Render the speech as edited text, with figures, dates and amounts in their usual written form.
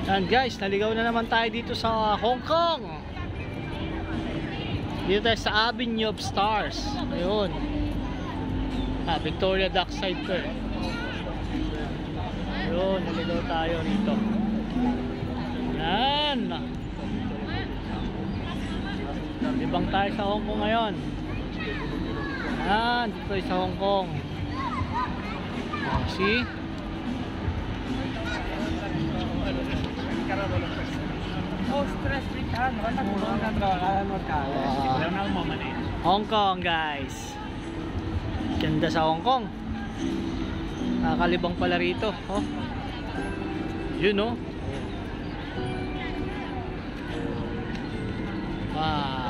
And guys, naligaw na naman tayo dito sa Hong Kong. Dito tayo sa Avenue of Stars. Ayun. Victoria Dockside to eh. Ayun, naligaw tayo rito. Yan. Libang tayo sa Hong Kong ngayon. Yan, dito tayo sa Hong Kong. See? Hong Kong guys. Ganda sa Hong Kong. Nakakalibang pala rito. Oh. Yun oh. Wow.